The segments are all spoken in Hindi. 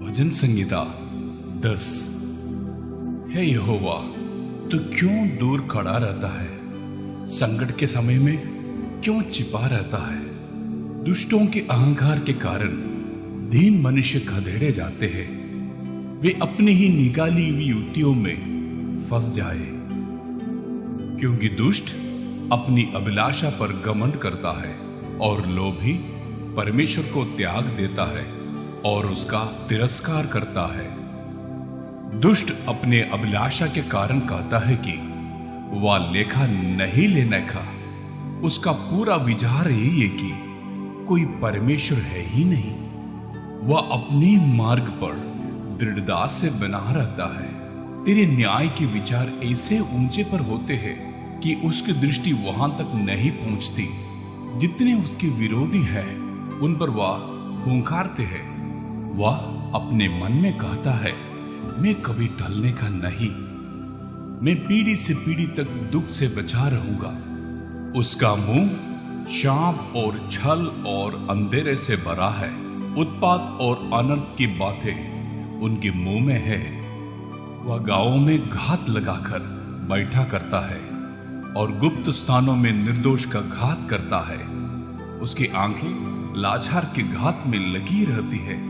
भजन संहिता 10। हे यहोवा, तू क्यों दूर खड़ा रहता है? संकट के समय में क्यों छिपा रहता है? दुष्टों के अहंकार के कारण दीन मनुष्य खदेड़े जाते हैं। वे अपनी ही निकाली हुई युक्तियों में फंस जाए, क्योंकि दुष्ट अपनी अभिलाषा पर घमंड करता है और लोभी परमेश्वर को त्याग देता है और उसका तिरस्कार करता है। दुष्ट अपने अभिलाषा के कारण कहता है कि वह लेखा नहीं लेने का। उसका पूरा विचार यही है कि कोई परमेश्वर है ही नहीं। वह अपने मार्ग पर दृढ़ता से बना रहता है। तेरे न्याय के विचार ऐसे ऊंचे पर होते हैं कि उसकी दृष्टि वहां तक नहीं पहुंचती। जितने उसके विरोधी हैं उन पर वह हुंकारते हैं। वह अपने मन में कहता है, मैं कभी टलने का नहीं, मैं पीढ़ी से पीढ़ी तक दुख से बचा रहूंगा। उसका मुंह शाप और छल और अंधेरे से भरा है। उत्पात और अनर्थ की बातें उनके मुंह में है। वह गांवों में घात लगाकर बैठा करता है और गुप्त स्थानों में निर्दोष का घात करता है। उसकी आंखें लाचार के घात में लगी रहती है।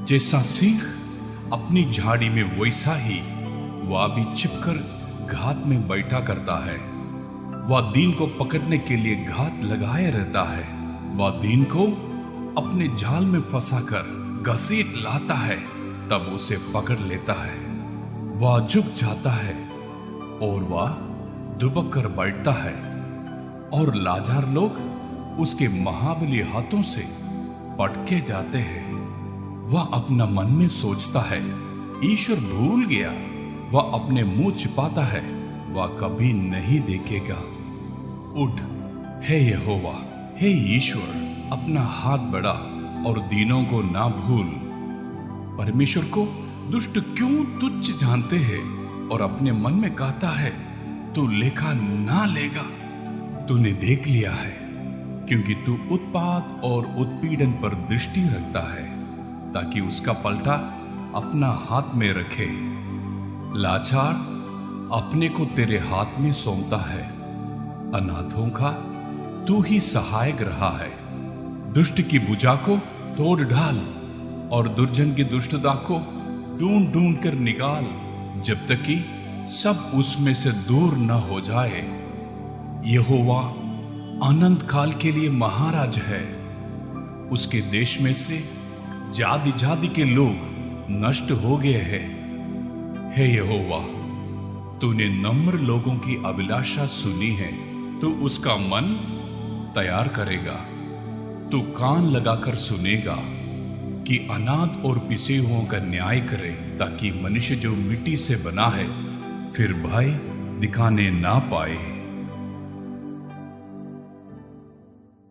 जैसा सिंह अपनी झाड़ी में वैसा ही वह भी छिपकर घात में बैठा करता है। वह दीन को पकड़ने के लिए घात लगाए रहता है। वह दीन को अपने जाल में फंसाकर घसीट लाता है, तब उसे पकड़ लेता है। वह झुक जाता है और वह दुबक कर बैठता है और लाचार लोग उसके महाबली हाथों से पटके जाते हैं। वह अपना मन में सोचता है, ईश्वर भूल गया। वह अपने मुंह छिपाता है, वह कभी नहीं देखेगा। उठ, हे यहोवा, हे ईश्वर, अपना हाथ बढ़ा और दीनों को ना भूल। परमेश्वर को दुष्ट क्यों तुच्छ जानते हैं और अपने मन में कहता है, तू लेखा ना लेगा। तूने देख लिया है, क्योंकि तू उत्पात और उत्पीड़न पर दृष्टि रखता है, ताकि उसका पलटा अपना हाथ में रखे। लाचार अपने को तेरे हाथ में सौंपता है। अनाथों का तू ही सहायक रहा है। दुष्ट की भुजा को तोड़ डाल और दुर्जन की दुष्टता को ढूंढ ढूंढ कर निकाल, जब तक कि सब उसमें से दूर न हो जाए। यहोवा अनंत काल के लिए महाराज है। उसके देश में से जाति जाति के लोग नष्ट हो गए हैं। हे यहोवा, तूने नम्र लोगों की अभिलाषा सुनी है। तू उसका मन तैयार करेगा। तू कान लगाकर सुनेगा कि अनाथ और पिसे हुओं का न्याय करे, ताकि मनुष्य जो मिट्टी से बना है फिर भय दिखाने ना पाए।